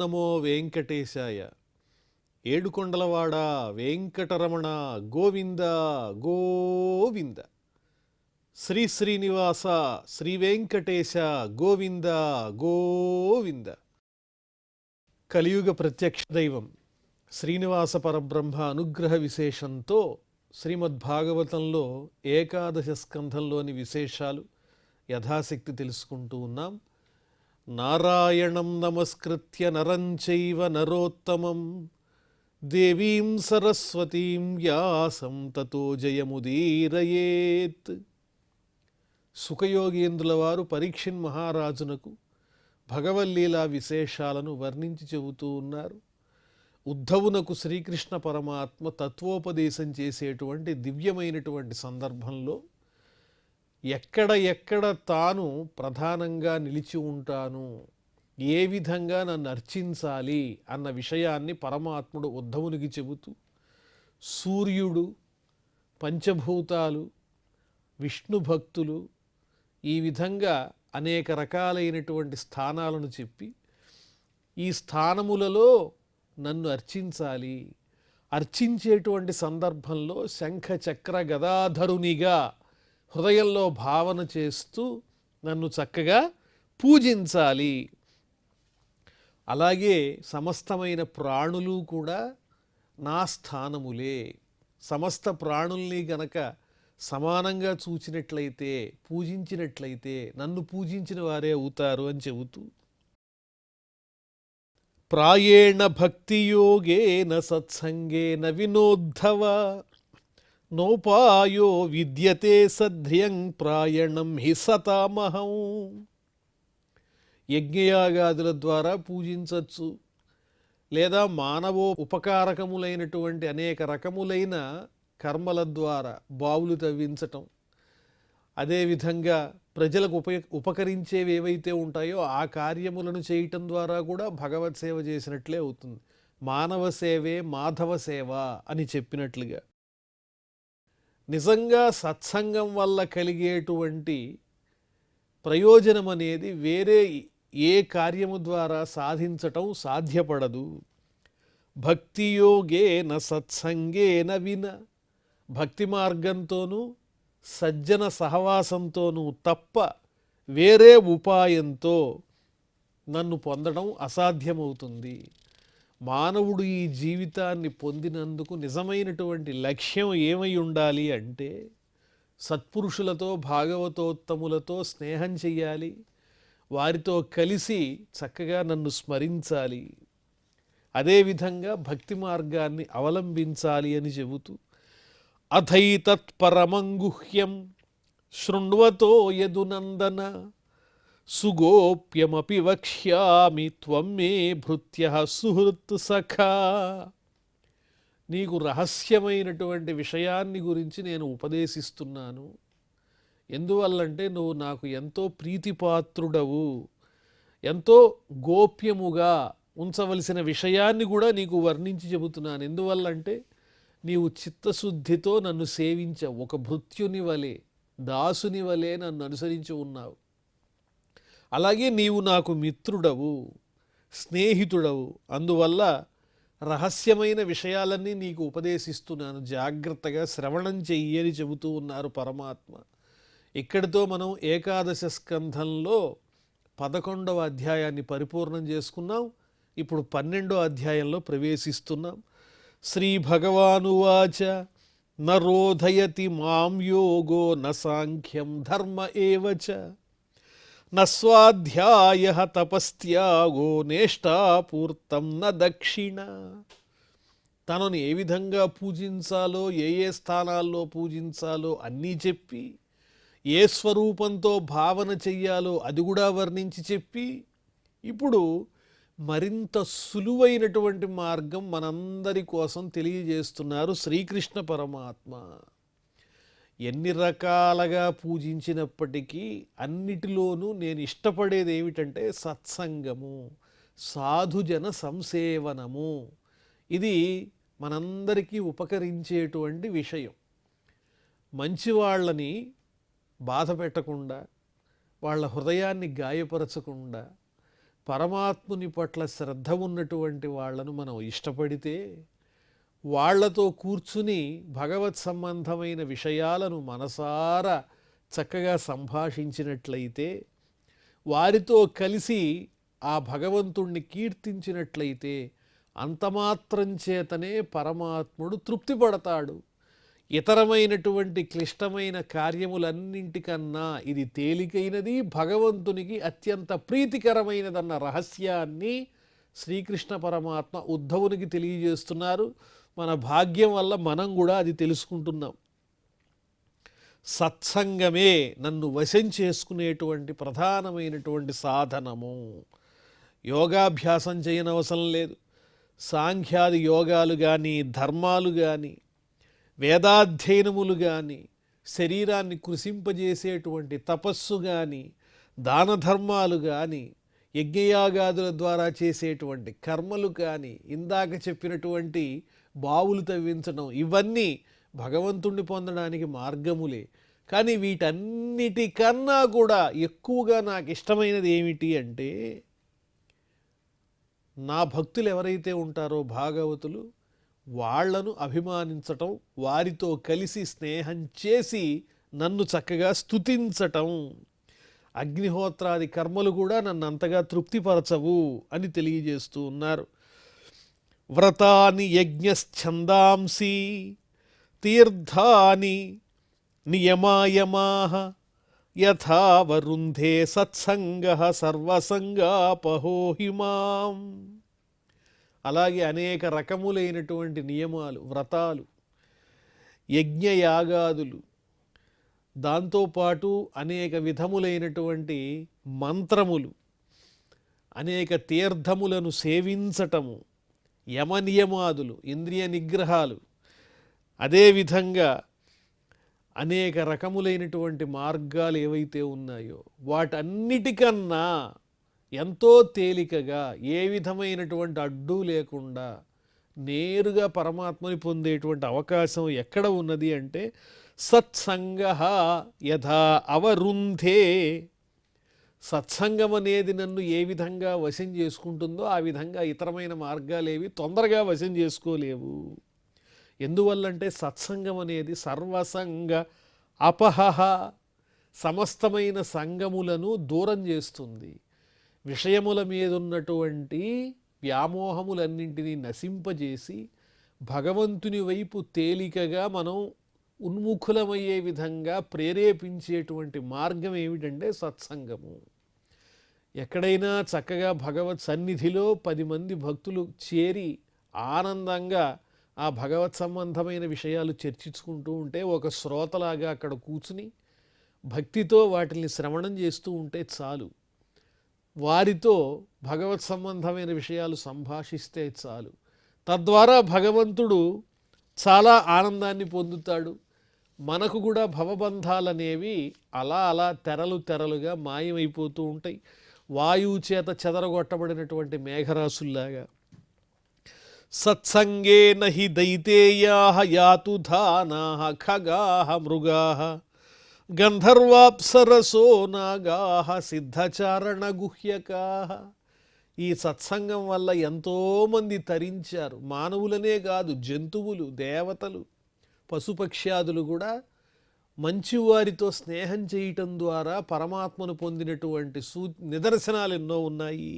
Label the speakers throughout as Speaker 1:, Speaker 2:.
Speaker 1: నమో వెంకటేశాయ. ఏడుకొండలవాడ వెంకటరమణ గోవింద గోవింద. శ్రీ శ్రీనివాస శ్రీ వెంకటేశ గోవింద గోవింద. కలియుగ ప్రత్యక్ష దైవం శ్రీనివాస పరబ్రహ్మ అనుగ్రహ విశేషంతో శ్రీమద్భాగవతంలో ఏకాదశ స్కంధంలోని విశేషాలు యథాశక్తి తెలుసుకుంటూ ఉన్నాం. నారాయణం నమస్కృత్య నరం చైవ నరోత్తమం దేవీం సరస్వతీం వ్యాసం తతో జయముదీరయేత్. సుఖయోగేంద్రుల వారు పరీక్షిన్ మహారాజునకు భగవల్లీలా విశేషాలను వర్ణించి చెబుతూ ఉన్నారు. ఉద్ధవునకు శ్రీకృష్ణ పరమాత్మ తత్వోపదేశం చేసేటువంటి దివ్యమైనటువంటి సందర్భంలో ఎక్కడ తాను ప్రధానంగా నిలిచి ఉంటాను, ఏ విధంగా నన్ను అర్చించాలి అన్న విషయాన్ని పరమాత్ముడు ఉద్ధవునికి చెబుతూ సూర్యుడు, పంచభూతాలు, విష్ణు భక్తులు, ఈ విధంగా అనేక రకాలైనటువంటి స్థానాలను చెప్పి ఈ స్థానములలో నన్ను అర్చించాలి, అర్చించేటువంటి సందర్భంలో శంఖ చక్ర గదాధరునిగా హృదయంలో భావన చేస్తూ నన్ను చక్కగా పూజించాలి. అలాగే సమస్తమైన ప్రాణులు కూడా నా స్థానములే. సమస్త ప్రాణుల్ని గనక సమానంగా చూచినట్లయితే, పూజించినట్లయితే నన్ను పూజించిన వారే అవుతారు అని చెబుతూ ప్రాయేణ భక్తియోగేన సత్సంగేన వినోద్ధవ నోపాయో విద్యతే సధ్ర్యం ప్రాయణం హి సతామహం. యజ్ఞయాగాదుల ద్వారా పూజించవచ్చు, లేదా మానవో ఉపకారకములైనటువంటి అనేక రకములైన కర్మల ద్వారా బావులు తవ్వించటం, అదేవిధంగా ప్రజలకు ఉపకరించేవి ఏవైతే ఉంటాయో ఆ కార్యములను చేయటం ద్వారా కూడా భగవత్ సేవ చేసినట్లే అవుతుంది. మానవ సేవే మాధవ సేవ అని చెప్పినట్లుగా నిజంగా సత్సంగం వల్ల కలిగేటువంటి ప్రయోజనం అనేది వేరే ఏ కార్యము ద్వారా సాధించటం సాధ్యపడదు. భక్తియోగేన సత్సంగేన విన, భక్తి మార్గంతోనూ సజ్జన సహవాసంతోనూ తప్ప వేరే ఉపాయంతో నన్ను పొందడం అసాధ్యమవుతుంది. మానవుడు ఈ జీవితాన్ని పొందినందుకు నిజమైనటువంటి లక్ష్యం ఏమై ఉండాలి అంటే సత్పురుషులతో, భాగవతోత్తములతో స్నేహం చెయ్యాలి, వారితో కలిసి చక్కగా నన్ను స్మరించాలి, అదేవిధంగా భక్తి మార్గాన్ని అవలంబించాలి అని చెబుతూ అథైతత్పరమంగుహ్యం శృణ్వతో యదునందన సుగోప్యమపి వక్ష్యామి త్వం మే భృత్యః సుహృత్ సఖా. నీకు రహస్యమైనటువంటి విషయాన్ని గురించి నేను ఉపదేశిస్తున్నాను. ఎందువల్లంటే నువ్వు నాకు ఎంతో ప్రీతిపాత్రుడవు, ఎంతో గోప్యముగా ఉంచవలసిన విషయాన్ని కూడా నీకు వర్ణించి చెబుతున్నాను. ఎందువల్లంటే నీవు చిత్తశుద్ధితో నన్ను సేవించావు, ఒక భృత్యుని వలె, దాసుని వలె నన్ను అనుసరించి ఉన్నావు. అలాగే నీవు నాకు మిత్రుడవు, స్నేహితుడవు. అందువల్ల రహస్యమైన విషయాలన్నీ నీకు ఉపదేశిస్తున్నాను, జాగ్రత్తగా శ్రవణం చెయ్యి అని చెబుతూ ఉన్నారు పరమాత్మ. ఇక్కడితో మనం ఏకాదశ స్కంధంలో 11వ అధ్యాయాన్ని పరిపూర్ణం చేసుకున్నాం. ఇప్పుడు 12వ అధ్యాయంలో ప్రవేశిస్తున్నాం. శ్రీ భగవానువాచ నరోధయతి మాం యోగో న సాంఖ్యం ధర్మ ఏవచ న స్వాధ్యాయః తపస్త్యాగో నేష్టాపూర్తం న దక్షిణ. తనను ఏ విధంగా పూజించాలో, ఏ ఏ స్థానాల్లో పూజించాలో అన్నీ చెప్పి, ఏ స్వరూపంతో భావన చెయ్యాలో అది కూడా వర్ణించి చెప్పి, ఇప్పుడు మరింత సులువైనటువంటి మార్గం మనందరి కోసం తెలియజేస్తున్నారు శ్రీకృష్ణ పరమాత్మ. ఎన్ని రకాలుగా పూజించినప్పటికీ అన్నిటిలోనూ నేను ఇష్టపడేది ఏమిటంటే సత్సంగము, సాధుజన సంసేవనము. ఇది మనందరికీ ఉపకరించేటువంటి విషయం. మంచివాళ్ళని బాధ పెట్టకుండా, వాళ్ళ హృదయాన్ని గాయపరచకుండా, పరమాత్ముని పట్ల శ్రద్ధ ఉన్నటువంటి వాళ్ళను మనం ఇష్టపడితే, వాళ్లతో కూర్చుని భగవత్ సంబంధమైన విషయాలను మనసారా చక్కగా సంభాషించినట్లయితే, వారితో కలిసి ఆ భగవంతుణ్ణి కీర్తించినట్లయితే, అంతమాత్రం చేతనే పరమాత్ముడు తృప్తి పడతాడు. ఇతరమైనటువంటి క్లిష్టమైన కార్యములన్నింటికన్నా ఇది తేలికైనది, భగవంతునికి అత్యంత ప్రీతికరమైనదన్న రహస్యాన్ని శ్రీకృష్ణ పరమాత్మ ఉద్ధవునికి తెలియజేస్తున్నారు. మన భాగ్యం వల్ల మనం కూడా అది తెలుసుకుంటున్నాం. సత్సంగమే నన్ను వశం చేసుకునేటువంటి ప్రధానమైనటువంటి సాధనము. యోగాభ్యాసం చేయనవసరం లేదు. సాంఖ్యాది యోగాలు కానీ, ధర్మాలు కానీ, వేదాధ్యయనములు కానీ, శరీరాన్ని కృషింపజేసేటువంటి తపస్సు కానీ, దాన ధర్మాలు కానీ, యజ్ఞయాగాదుల ద్వారా చేసేటువంటి కర్మలు కానీ, ఇందాక చెప్పినటువంటి బావులు తవ్వించడం, ఇవన్నీ భగవంతుణ్ణి పొందడానికి మార్గములే. కానీ వీటన్నిటికన్నా కూడా ఎక్కువగా నాకు ఇష్టమైనది ఏమిటి అంటే, నా భక్తులు ఎవరైతే ఉంటారో భాగవతులు, వాళ్లను అభిమానించటం, వారితో కలిసి స్నేహం చేసి నన్ను చక్కగా స్తుతించటం. అగ్నిహోత్రాది కర్మలు కూడా నన్ను అంతగా తృప్తిపరచవు అని తెలియజేస్తూ ఉన్నారు. వ్రతాని యజ్ఞశ్చందాంసి తీర్థాని నియమాయమాః యథా వరుంధే సత్సంగః సర్వసంగాపహోహిమాం. అలాగే అనేక రకములైనటువంటి నియమాలు, వ్రతాలు, యజ్ఞయాగాదులు, దాంతోపాటు అనేక విధములైనటువంటి మంత్రములు, అనేక తీర్థములను సేవించటము, యమనియమాదులు, ఇంద్రియ నిగ్రహాలు, అదేవిధంగా అనేక రకములైనటువంటి మార్గాలు ఏవైతే ఉన్నాయో వాటన్నిటికన్నా ఎంతో తేలికగా, ఏ విధమైనటువంటి అడ్డు లేకుండా నేరుగా పరమాత్మని పొందేటువంటి అవకాశం ఎక్కడ ఉన్నది అంటే, సత్సంగః యథా అవరుంధే. సత్సంగం అనేది నన్ను ఏ విధంగా వశం చేసుకుంటుందో ఆ విధంగా ఇతరమైన మార్గాలేవి తొందరగా వశం చేసుకోలేవు. ఎందువల్లంటే సత్సంగం అనేది సర్వసంగ అపహః, సమస్తమైన సంగములను దూరం చేస్తుంది. విషయముల మీద ఉన్నటువంటి వ్యామోహములన్నింటినీ నశింపజేసి భగవంతుని వైపు తేలికగా మనం ఉన్ముఖులమయ్యే విధంగా ప్రేరేపించేటువంటి మార్గం ఏమిటంటే సత్సంగము. ఎక్కడైనా చక్కగా భగవత్ సన్నిధిలో 10 మంది భక్తులు చేరి ఆనందంగా ఆ భగవత్ సంబంధమైన విషయాలు చర్చించుకుంటూ ఉంటే, ఒక శ్రోతలాగా అక్కడ కూర్చుని భక్తితో వాటిని శ్రవణం చేస్తూ ఉంటే చాలు. వారితో భగవత్ సంబంధమైన విషయాలు సంభాషిస్తే చాలు. తద్వారా భగవంతుడు చాలా ఆనందాన్ని పొందుతాడు. మనకు కూడా భవబంధాలనేవి అలా అలా తెరలు తెరలుగా మాయమైపోతూ ఉంటాయి. వాయువు చేత చెదరగొట్టబడినటువంటి మేఘరాశుల్లాగా. సత్సంగేన హి దైతేయాః యాతు ధానాః ఖగాః మృగాః గంధర్వాప్సరసో నాగాః సిద్ధచారణ గుహ్యకాః. ఈ సత్సంగం వల్ల ఎంతోమంది తరించారు. మానవులనే కాదు, జంతువులు, దేవతలు, పశుపక్ష్యాదులు కూడా మంచివారితో స్నేహం చేయటం ద్వారా పరమాత్మను పొందినటువంటి నిదర్శనాలు ఎన్నో ఉన్నాయి.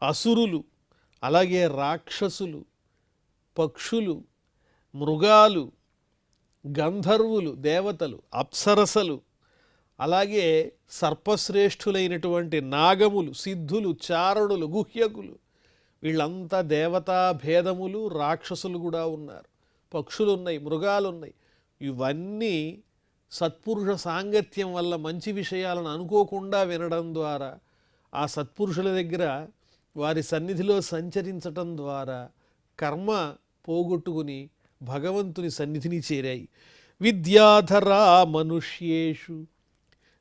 Speaker 1: అసురులు, అలాగే రాక్షసులు, పక్షులు, మృగాలు, గంధర్వులు, దేవతలు, అప్సరసలు, అలాగే సర్పశ్రేష్ఠులైనటువంటి నాగములు, సిద్ధులు, చారణులు, గుహ్యకులు, వీళ్ళంతా దేవతా భేదములు, రాక్షసులు కూడా ఉన్నారు. పక్షులు ఉన్నాయి, మృగాలు ఉన్నాయి. ఇవన్నీ సత్పురుష సాంగత్యం వల్ల మంచి విషయాలను అనుకోకుండా వినడం ద్వారా, ఆ సత్పురుషుల దగ్గర వారి సన్నిధిలో సంచరించటం ద్వారా కర్మ పోగొట్టుకుని భగవంతుని సన్నిధిని చేరాయి. విద్యాధరా మనుష్యేషు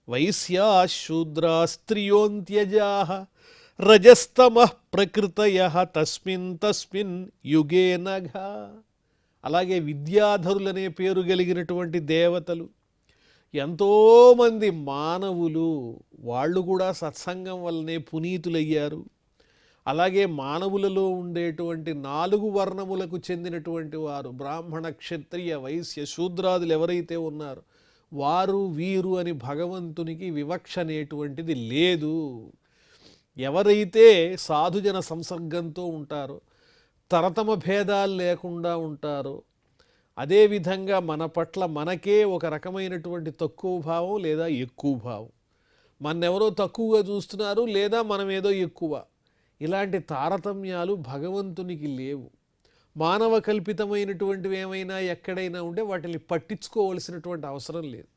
Speaker 1: వైశ్యాశూద్రా స్త్రియోంత్యజాః రజస్తమః ప్రకృతయః తస్మిన్ తస్మిన్ యుగే నఘ. అలాగే విద్యాధరులనే పేరు కలిగినటువంటి దేవతలు, ఎంతోమంది మానవులు వాళ్ళు కూడా సత్సంగం వల్లనే పునీతులయ్యారు. అలాగే మానవులలో ఉండేటువంటి 4 వర్ణములకు చెందినటువంటి వారు బ్రాహ్మణ, క్షత్రియ, వైశ్య, శూద్రాదులు ఎవరైతే ఉన్నారో వారు వీరు అని భగవంతునికి వివక్ష అనేటువంటిది లేదు. ఎవరైతే సాధుజన సంసర్గంతో ఉంటారో, తరతమ భేదాలు లేకుండా ఉంటారో, అదేవిధంగా మన పట్ల మనకే ఒక రకమైనటువంటి తక్కువ భావం లేదా ఎక్కువ భావం, మన్నెవరో తక్కువగా చూస్తున్నారు లేదా మనం ఏదో ఎక్కువ, ఇలాంటి తారతమ్యాలు భగవంతునికి లేవు. మానవ కల్పితమైనటువంటివి ఏమైనా ఎక్కడైనా ఉంటే వాటిని పట్టించుకోవలసినటువంటి అవసరం లేదు.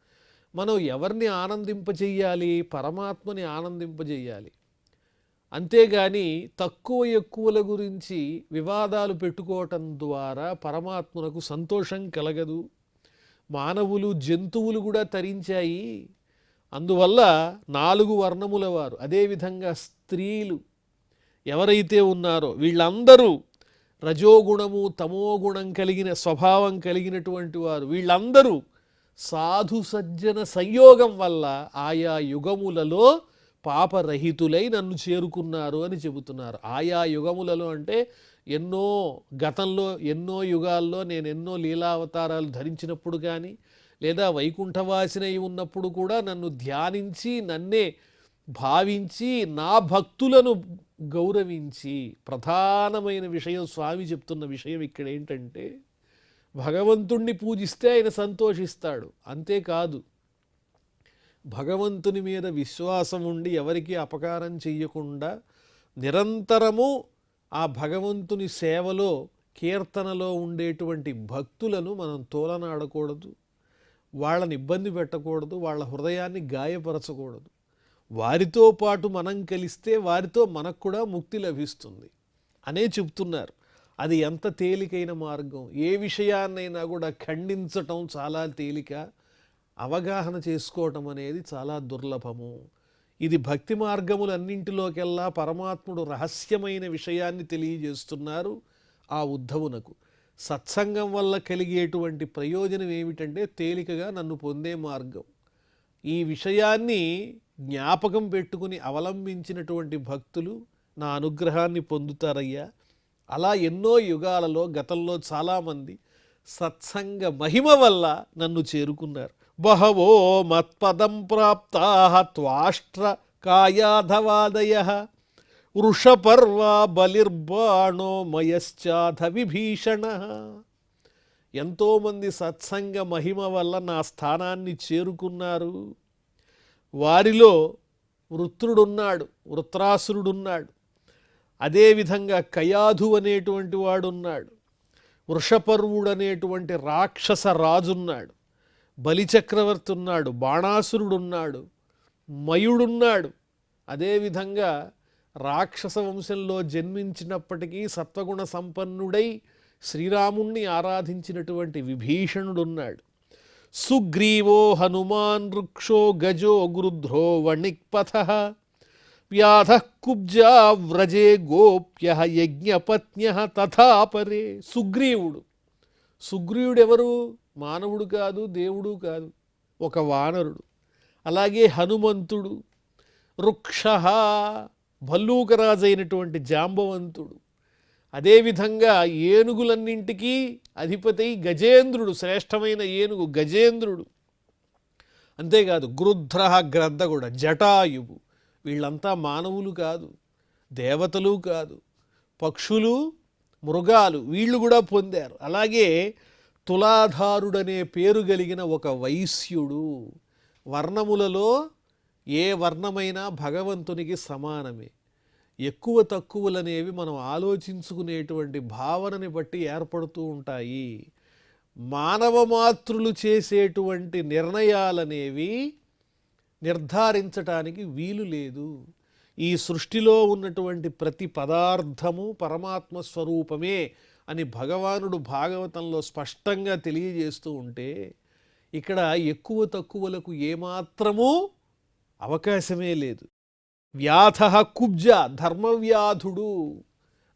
Speaker 1: మనం ఎవరిని ఆనందింపజేయాలి? పరమాత్మని ఆనందింపజేయాలి. అంతేగాని తక్కువ ఎక్కువల గురించి వివాదాలు పెట్టుకోవటం ద్వారా పరమాత్మకు సంతోషం కలగదు. మానవులు, జంతువులు కూడా తరించాయి. అందువల్ల 4 వర్ణముల వారు, అదేవిధంగా స్త్రీలు ఎవరైతే ఉన్నారో వీళ్ళందరూ రజోగుణము, తమోగుణం కలిగిన స్వభావం కలిగినటువంటి వారు, వీళ్ళందరూ సాధు సజ్జన సంయోగం వల్ల ఆయా యుగములలో పాపరహితులై నన్ను చేరుకున్నారు అని చెబుతున్నారు. ఆయా యుగములలో అంటే గతంలో ఎన్నో యుగాల్లో నేను ఎన్నో లీలావతారాలు ధరించినప్పుడు కానీ, లేదా వైకుంఠవాసినై ఉన్నప్పుడు కూడా నన్ను ధ్యానించి, నన్నే భావించి, నా భక్తులను గౌరవించి, ప్రధానమైన విషయం స్వామి చెప్తున్న విషయం ఇక్కడ ఏంటంటే, భగవంతుణ్ణి పూజిస్తే ఆయన సంతోషిస్తాడు. అంతేకాదు, భగవంతుని మీద విశ్వాసం ఉండి ఎవరికి అపకారం చెయ్యకుండా నిరంతరము ఆ భగవంతుని సేవలో, కీర్తనలో ఉండేటువంటి భక్తులను మనం తోలనాడకూడదు, వాళ్ళని ఇబ్బంది పెట్టకూడదు, వాళ్ళ హృదయాన్ని గాయపరచకూడదు. వారితో పాటు మనం కలిస్తే వారితో మనకు కూడా ముక్తి లభిస్తుంది అనే చెప్తున్నారు. అది ఎంత తేలికైన మార్గం. ఏ విషయాన్నైనా కూడా ఖండించటం చాలా తేలిక, అవగాహన చేసుకోవటం అనేది చాలా దుర్లభము. ఇది భక్తి మార్గములన్నింటిలోకెల్లా పరమాత్ముడు రహస్యమైన విషయాన్ని తెలియజేస్తున్నారు ఆ ఉద్ధవునకు. సత్సంగం వల్ల కలిగేటువంటి ప్రయోజనం ఏమిటంటే తేలికగా నన్ను పొందే మార్గం. ఈ విషయాన్ని జ్ఞాపకం పెట్టుకుని అవలంబించినటువంటి భక్తులు నా అనుగ్రహాన్ని పొందుతారయ్యా. అలా ఎన్నో యుగాలలో గతంలో చాలామంది సత్సంగ మహిమ వల్ల నన్ను చేరుకున్నారు. బహవో మత్పదం ప్రాప్తాః త్వాష్ట్ర కాయాధవాదయః వృషపర్వా బలిర్బాణో మయశ్చాధ విభీషణః. ఎంతోమంది సత్సంగ మహిమ వల్ల నా స్థానాన్ని చేరుకున్నారు. వారిలో వృత్రుడున్నాడు, వృత్రాసురుడున్నాడు, అదేవిధంగా కయాధు అనేటువంటి వాడున్నాడు, వృషపర్వుడు అనేటువంటి రాక్షస రాజున్నాడు, బలిచక్రవర్తి ఉన్నాడు, బాణాసురుడున్నాడు, మయుడున్నాడు. అదేవిధంగా రాక్షస వంశంలో జన్మించినప్పటికీ సత్వగుణ సంపన్నుడై శ్రీరాముణ్ణి ఆరాధించినటువంటి విభీషణుడున్నాడు. సుగ్రీవో హనుమాన్ వృక్షో గజో గృధ్రో వణిక్పథః వ్యాధః కుబ్జా వ్రజే గోప్యః యజ్ఞపత్న్యః తథాపరే. సుగ్రీవుడు ఎవరు? మానవుడు కాదు, దేవుడు కాదు, ఒక వానరుడు. అలాగే హనుమంతుడు, వృక్షః భల్లూకరాజు అయినటువంటి జాంబవంతుడు, అదేవిధంగా ఏనుగులన్నింటికీ అధిపతి గజేంద్రుడు, శ్రేష్టమైన ఏనుగు గజేంద్రుడు. అంతేకాదు గృధ్రః గ్రద్ద కూడా, జటాయువు. వీళ్ళంతా మానవులు కాదు, దేవతలు కాదు, పక్షులు, మృగాలు, వీళ్ళు కూడా పొందారు. అలాగే తులాధారుడనే పేరు కలిగిన ఒక వైశ్యుడు. వర్ణములలో ఏ వర్ణమైనా భగవంతునికి సమానమే. ఎక్కువ తక్కువలనేవి మనం ఆలోచించుకునేటువంటి భావనని బట్టి ఏర్పడుతూ ఉంటాయి. మానవ మాతృలు చేసేటువంటి నిర్ణయాలనేవి నిర్ధారించటానికి వీలు లేదు. ఈ సృష్టిలో ఉన్నటువంటి ప్రతి పదార్థము పరమాత్మ స్వరూపమే అని భగవానుడు భాగవతంలో స్పష్టంగా తెలియజేస్తూ ఉంటే, ఇక్కడ ఎక్కువ తక్కువలకు ఏమాత్రమూ అవకాశమే లేదు. వ్యాధః కుబ్జ, ధర్మవ్యాధుడు.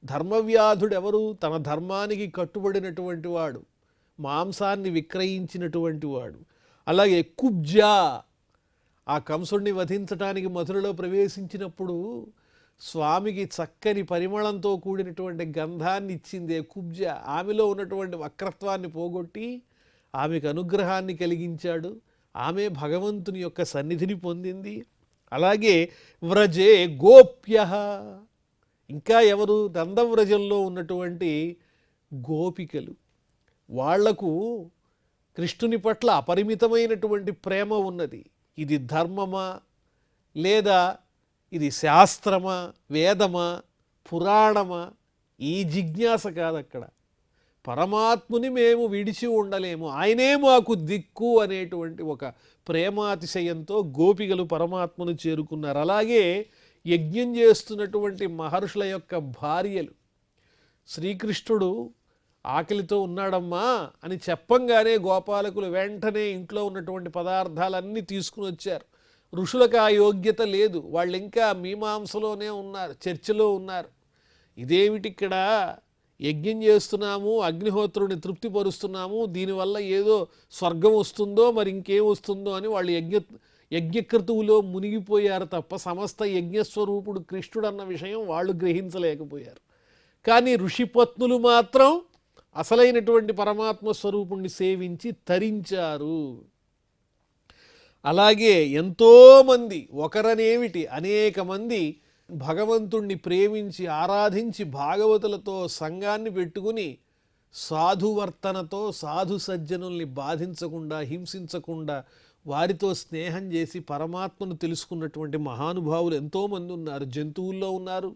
Speaker 1: ధర్మవ్యాధుడు ఎవరు? తన ధర్మానికి కట్టుబడినటువంటి వాడు, మాంసాన్ని విక్రయించినటువంటి వాడు. అలాగే కుబ్జా, ఆ కంసుడిని వధించడానికి మధురలో ప్రవేశించినప్పుడు స్వామికి చక్కని పరిమళంతో కూడినటువంటి గంధాన్ని ఇచ్చిందే కుబ్జ. ఆమెలో ఉన్నటువంటి వక్రత్వాన్ని పోగొట్టి ఆమెకు అనుగ్రహాన్ని కలిగించాడు. ఆమె భగవంతుని యొక్క సన్నిధిని పొందింది. అలాగే వ్రజే గోప్య, ఇంకా ఎవరు? నందవ్రజంలో ఉన్నటువంటి గోపికలు. వాళ్లకు కృష్ణుని పట్ల అపరిమితమైనటువంటి ప్రేమ ఉన్నది. ఇది ధర్మమా, లేదా ఇది శాస్త్రమా, వేదమా, పురాణమా, ఈ జిజ్ఞాస కాదు అక్కడ. పరమాత్ముని మేము విడిచి ఉండలేము, ఆయనే మాకు దిక్కు అనేటువంటి ఒక ప్రేమాతిశయంతో గోపికలు పరమాత్మను చేరుకున్నారు. అలాగే యజ్ఞం చేస్తున్నటువంటి మహర్షుల యొక్క భార్యలు, శ్రీకృష్ణుడు ఆకలితో ఉన్నాడమ్మా అని చెప్పంగానే గోపాలకులు వెంటనే ఇంట్లో ఉన్నటువంటి పదార్థాలన్నీ తీసుకుని వచ్చారు. ఋషులకు ఆ యోగ్యత లేదు, వాళ్ళు ఇంకా మీమాంసలోనే ఉన్నారు, చర్చలో ఉన్నారు. ఇదేమిటి, ఇక్కడ యజ్ఞం చేస్తున్నాము, అగ్నిహోత్రుని తృప్తిపరుస్తున్నాము, దీనివల్ల ఏదో స్వర్గం వస్తుందో మరి ఇంకేం వస్తుందో అని వాళ్ళు యజ్ఞక్రతువులో మునిగిపోయారు తప్ప సమస్త యజ్ఞస్వరూపుడు కృష్ణుడు అన్న విషయం వాళ్ళు గ్రహించలేకపోయారు. కానీ ఋషిపత్నులు మాత్రం అసలైనటువంటి పరమాత్మ స్వరూపుణ్ణి సేవించి తరించారు. అలాగే ఎంతోమంది, ఒకరనేమిటి అనేక మంది భగవంతుణ్ణి ప్రేమించి ఆరాధించి భాగవతులతో సంఘాన్ని పెట్టుకుని సాధువర్తనతో సాధు సజ్జనుల్ని బాధించకుండా హింసించకుండా వారితో స్నేహం చేసి పరమాత్మను తెలుసుకున్నటువంటి మహానుభావులు ఎంతోమంది ఉన్నారు. జంతువుల్లో ఉన్నారు,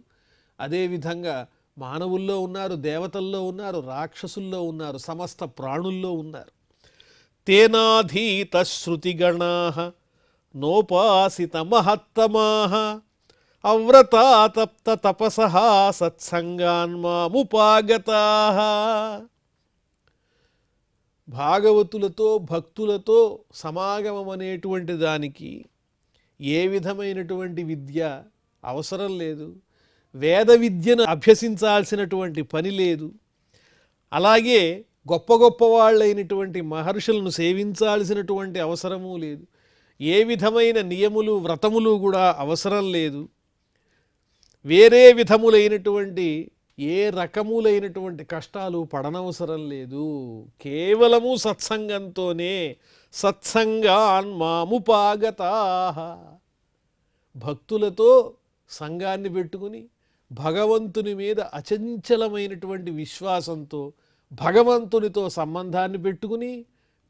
Speaker 1: అదేవిధంగా మానవుల్లో ఉన్నారు, దేవతల్లో ఉన్నారు, రాక్షసుల్లో ఉన్నారు, సమస్త ప్రాణుల్లో ఉన్నారు. తేనాధీత శృతిగణా నోపాసిత మహత్తమాః అవ్రతా తప్త తపసః సత్సంగాన్మాముపాగతాః. భాగవతులతో భక్తులతో సమాగమం అనేటువంటి దానికి ఏ విధమైనటువంటి విద్య అవసరం లేదు, వేద విద్యను అభ్యసించాల్సినటువంటి పని లేదు. అలాగే గొప్ప గొప్ప వాళ్ళైనటువంటి మహర్షులను సేవించాల్సినటువంటి అవసరమూ లేదు. ఏ విధమైన నియములు వ్రతములు కూడా అవసరం లేదు. వేరే విధములైనటువంటి ఏ రకములైనటువంటి కష్టాలు పడనవసరం లేదు. కేవలము సత్సంగంతోనే సత్సంగాన్మాముపాగతాః. భక్తులతో సంఘాన్ని పెట్టుకుని భగవంతుని మీద అచంచలమైనటువంటి విశ్వాసంతో భగవంతునితో సంబంధాన్ని పెట్టుకుని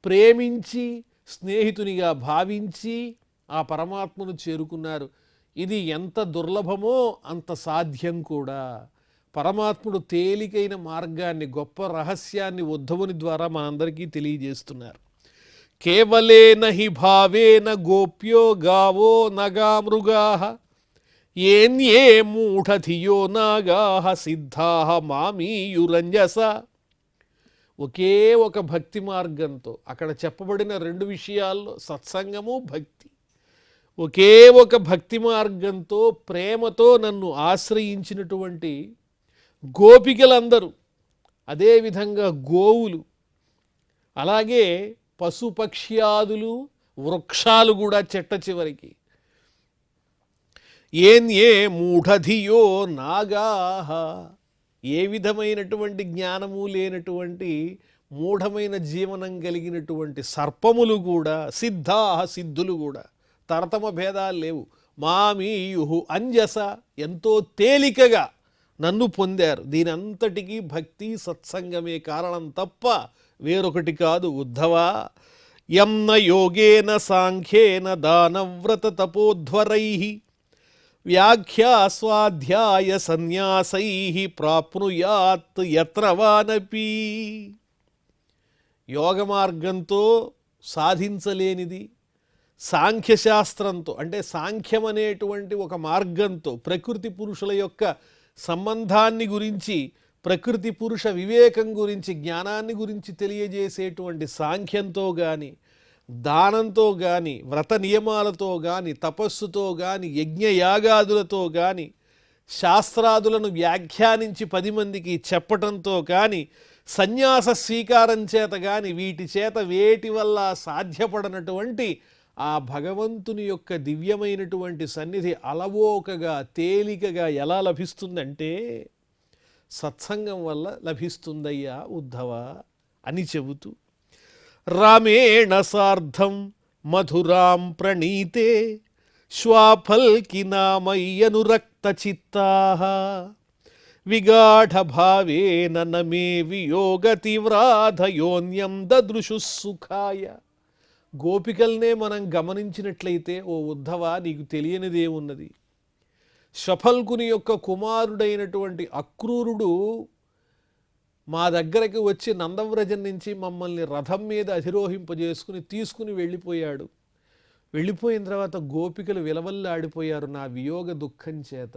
Speaker 1: ప్రేమించి స్నేహితునిగా భావించి ఆ పరమాత్మను చేరుకున్నారు. ఇది ఎంత దుర్లభమో అంత సాధ్యం కూడా. పరమాత్ముడు తేలికైన మార్గాన్ని, గొప్ప రహస్యాన్ని ఉద్ధవుని ద్వారా మనందరికీ తెలియజేస్తున్నారు. కేవలేన హి భావేన గోప్యో గావో నగా మృగాః ఏన్యే మూఢధియో నాగాః సిద్ధాః మామీయురంజస. ఒకే ఒక భక్తి మార్గంతో, అక్కడ చెప్పబడిన రెండు విషయాల్లో సత్సంగము భక్తి, ఒకే ఒక భక్తి మార్గంతో ప్రేమతో నన్ను ఆశ్రయించినటువంటి గోపికలందరూ, అదేవిధంగా గోవులు, అలాగే పశుపక్ష్యాదులు, వృక్షాలు కూడా చెట్ట చివరికి ఏన్యే మూఢధియో నాగాః, ఏ విధమైనటువంటి జ్ఞానము లేనటువంటి మూఢమైన జీవనం కలిగినటువంటి సర్పములు కూడా, సిద్ధాః సిద్ధులు కూడా, తరతమ భేదాలు లేవు, మామీయుః అంజస, ఎంతో తేలికగా నన్ను పొందారు. దీని అంతటికీ భక్తి సత్సంగమే కారణం తప్ప వేరొకటి కాదు. ఉద్ధవా యమ్న యోగేన సాంఖ్యేన దానవ్రత తపోధ్వరైః వ్యాఖ్యా స్వాధ్యాయ సన్యాసైః ప్రాప్నుయాత్ యత్ర వానపి. యోగ మార్గంతో సాధించలేనిది సాంఖ్యశాస్త్రంతో, అంటే సాంఖ్యం అనేటువంటి ఒక మార్గంతో ప్రకృతి పురుషుల యొక్క సంబంధాన్ని గురించి, ప్రకృతి పురుష వివేకం గురించి, జ్ఞానాన్ని గురించి తెలియజేసేటువంటి సాంఖ్యంతో కానీ, దానంతో కానీ, వ్రత నియమాలతో కానీ, తపస్సుతో కానీ, యజ్ఞయాగాదులతో కానీ, శాస్త్రాదులను వ్యాఖ్యానించి 10 మందికి చెప్పటంతో కానీ సన్యాస స్వీకారం చేత కానీ వీటి చేత వేటి వల్ల సాధ్యపడనటువంటి ఆ భగవంతుని యొక్క దివ్యమైనటువంటి సన్నిధి అలవోకగా తేలికగా ఎలా లభిస్తుందంటే సత్సంగం వల్ల లభిస్తుందయ్యా ఉద్ధవ అని చెబుతూ రామేణ సార్ధం మధురాం ప్రణీతే శ్వాఫల్కినామయ్యనురక్త చిత్తాః విగాఢ భావేన నమే వియోగ తీవ్రాధయోన్యం దదృశు సుఖాయ. గోపికల్నే మనం గమనించినట్లయితే ఓ ఉద్ధవ నీకు తెలియనిదేమున్నది, శ్వఫల్కుని యొక్క కుమారుడైనటువంటి అక్రూరుడు మా దగ్గరకు వచ్చి నందవ్రజం నుంచి మమ్మల్ని రథం మీద అధిరోహింపజేసుకుని తీసుకుని వెళ్ళిపోయాడు. వెళ్ళిపోయిన తర్వాత గోపికలు విలవల్లాడిపోయారు నా వియోగ దుఃఖం చేత.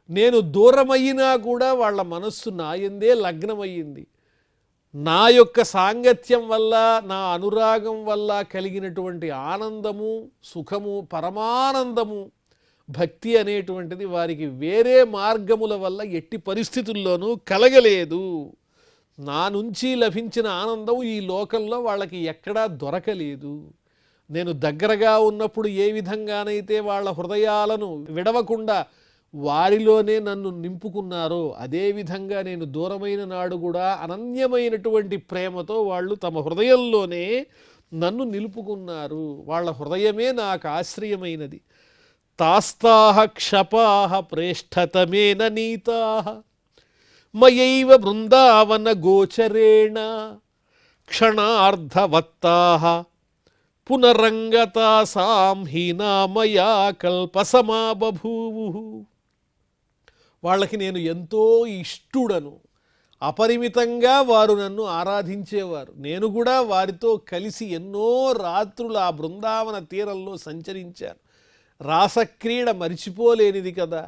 Speaker 1: నేను దూరమయ్యినా కూడా వాళ్ళ మనస్సు నాయందే లగ్నమయ్యింది. నా యొక్క సాంగత్యం వల్ల నా అనురాగం వల్ల కలిగినటువంటి ఆనందము సుఖము పరమానందము భక్తి అనేటువంటిది వారికి వేరే మార్గముల వల్ల ఎట్టి పరిస్థితుల్లోనూ కలగలేదు. నా నుంచి లభించిన ఆనందం ఈ లోకంలో వాళ్ళకి ఎక్కడా దొరకలేదు. నేను దగ్గరగా ఉన్నప్పుడు ఏ విధంగానైతే వాళ్ళ హృదయాలను విడవకుండా వారిలోనే నన్ను నింపుకున్నారో అదేవిధంగా నేను దూరమైన నాడు కూడా అనన్యమైనటువంటి ప్రేమతో వాళ్ళు తమ హృదయంలోనే నన్ను నిలుపుకున్నారు. వాళ్ళ హృదయమే నాకు ఆశ్రయమైనది. తాస్తాహ క్షపాహ ప్రేష్ఠతమేన నీతాః మయైవ బృందావన గోచరేణ క్షణార్ధవత్తాః పునరంగతాసాం హీనామయా కల్పసమా బభూవుః. వాళ్ళకి నేను ఎంతో ఇష్టుడను. అపరిమితంగా వారు నన్ను ఆరాధించేవారు. నేను కూడా వారితో కలిసి ఎన్నో రాత్రులు ఆ బృందావన తీరంలో సంచరించాను. రాసక్రీడ మరిచిపోలేనిది కదా.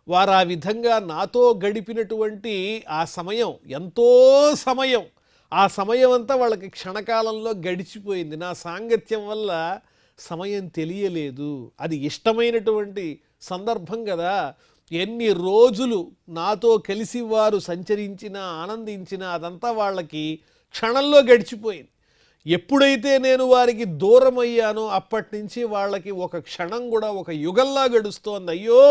Speaker 1: వారు ఆ విధంగా నాతో గడిపినటువంటి ఆ సమయం ఎంతో సమయం, ఆ సమయం అంతా వాళ్ళకి క్షణకాలంలో గడిచిపోయింది. నా సాంగత్యం వల్ల సమయం తెలియలేదు. అది ఇష్టమైనటువంటి సందర్భం కదా. ఎన్ని రోజులు నాతో కలిసి వారు సంచరించినా ఆనందించినా అదంతా వాళ్ళకి క్షణంలో గడిచిపోయింది. ఎప్పుడైతే నేను వారికి దూరం అయ్యానో అప్పటి నుంచి వాళ్ళకి ఒక క్షణం కూడా ఒక యుగంలా గడుస్తోంది. అయ్యో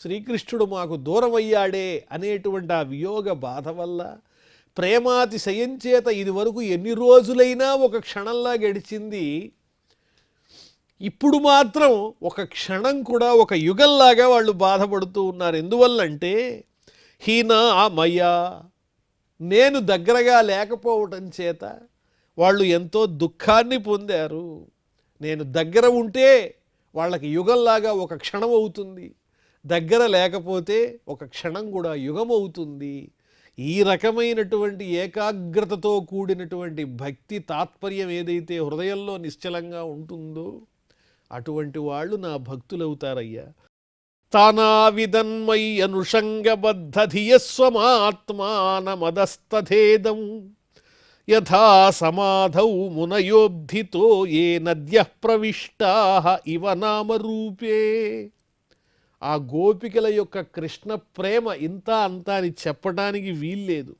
Speaker 1: శ్రీకృష్ణుడు మాకు దూరం అయ్యాడే అనేటువంటి ఆ వియోగ బాధ వల్ల ప్రేమాతిశయం చేత ఇది వరకు ఎన్ని రోజులైనా ఒక క్షణంలా గడిచింది. ఇప్పుడు మాత్రం ఒక క్షణం కూడా ఒక యుగంలాగా వాళ్ళు బాధపడుతూ ఉన్నారు. ఎందువల్లంటే హీనామయా నేను దగ్గరగా లేకపోవటం చేత వాళ్ళు ఎంతో దుఃఖాన్ని పొందారు. నేను దగ్గర ఉంటే వాళ్ళకి యుగంలాగా ఒక క్షణం అవుతుంది, దగ్గర లేకపోతే ఒక క్షణం కూడా యుగం అవుతుంది. ఈ రకమైనటువంటి ఏకాగ్రతతో కూడినటువంటి భక్తి తాత్పర్యం ఏదైతే హృదయంలో నిశ్చలంగా ఉంటుందో అటువంటి వాళ్ళు నా భక్తులవుతారయ్యా. తానావిదన్మయ్యనుషంగబద్ధధియస్వమాత్మానమదస్తథేదం యథా సమాధౌ మునయోబ్ధితో ఏ నద్యః ప్రవిష్టాః ఇవ నామరూపే. ఆ గోపికల యొక్క కృష్ణ ప్రేమ ఇంత అంతా అని చెప్పడానికి వీల్లేదు.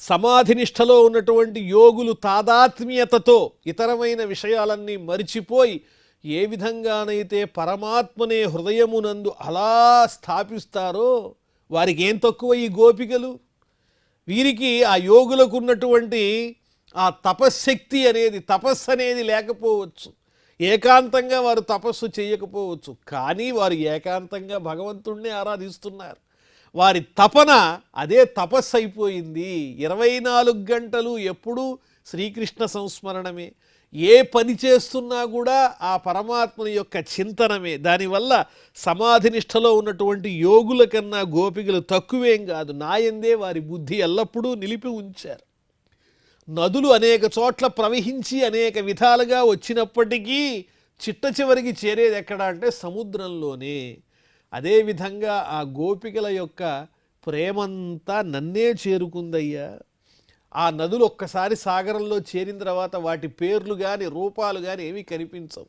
Speaker 1: సమాధినిష్టలో ఉన్నటువంటి యోగులు తాదాత్మ్యతతో ఇతరమైన విషయాలన్నీ మరిచిపోయి ఏ విధంగానైతే పరమాత్మనే హృదయమునందు అలా స్థాపిస్తారో వారికి ఏం తక్కువ ఈ గోపికలు. వీరికి ఆ యోగులకు ఉన్నటువంటి ఆ తపశ్శక్తి అనేది తపస్సు అనేది లేకపోవచ్చు, ఏకాంతంగా వారు తపస్సు చేయకపోవచ్చు, కానీ వారు ఏకాంతంగా భగవంతుణ్ణి ఆరాధిస్తున్నారు. వారి తపన అదే తపస్సు అయిపోయింది. 24 గంటలు ఎప్పుడూ శ్రీకృష్ణ సంస్మరణమే, ఏ పని చేస్తున్నా కూడా ఆ పరమాత్మని యొక్క చింతనమే. దానివల్ల సమాధినిష్టలో ఉన్నటువంటి యోగుల కన్నా గోపికలు తక్కువేం కాదు. నాయందే వారి బుద్ధి ఎల్లప్పుడూ నిలిపి ఉంచారు. నదులు అనేక చోట్ల ప్రవహించి అనేక విధాలుగా వచ్చినప్పటికీ చిట్ట చివరికి చేరేది ఎక్కడ అంటే సముద్రంలోనే. అదేవిధంగా ఆ గోపికల యొక్క ప్రేమంతా నన్నే చేరుకుందయ్యా. ఆ నదులు ఒక్కసారి సాగరంలో చేరిన తర్వాత వాటి పేర్లు కానీ రూపాలు కానీ ఏమీ కనిపించవు.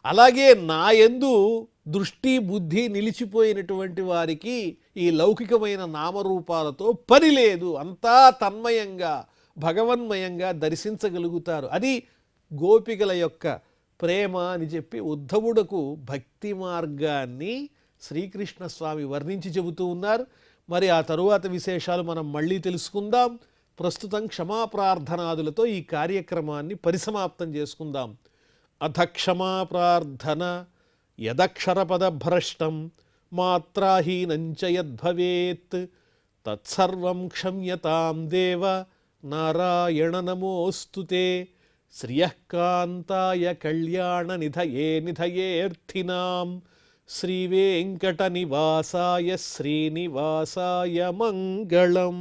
Speaker 1: అలాగే నా యందు దృష్టి బుద్ధి నిలిచిపోయినటువంటి వారికి ఈ లౌకికమైన నామరూపాలతో పని లేదు, అంతా తన్మయంగా భగవన్మయంగా దర్శించగలుగుతారు. అది గోపికల యొక్క ప్రేమ అని చెప్పి ఉద్ధవుడకు భక్తి మార్గాన్ని శ్రీకృష్ణ స్వామి వర్ణించి చెబుతూ ఉన్నారు. మరి ఆ తరువాత విశేషాలు మనం మళ్ళీ తెలుసుకుందాం. ప్రస్తుతం క్షమాప్రార్థనాదులతో ఈ కార్యక్రమాన్ని పరిసమాప్తం చేసుకుందాం. అథ క్షమాప్రార్థన యదక్షరపదభ్రష్టం మాత్రాహీనంచ యద్భవేత్ తత్సర్వం క్షమ్యతాం దేవ నారాయణ నమోస్తుతే. శ్రియఃకాంతాయ కళ్యాణ నిధయే నిధయేర్థినాం శ్రీవేంకట నివాసాయ శ్రీనివాసాయ మంగళం.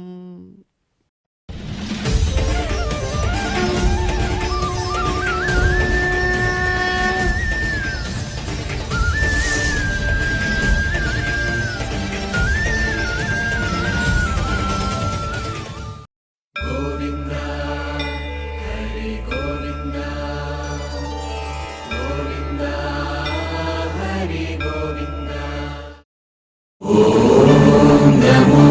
Speaker 2: Namo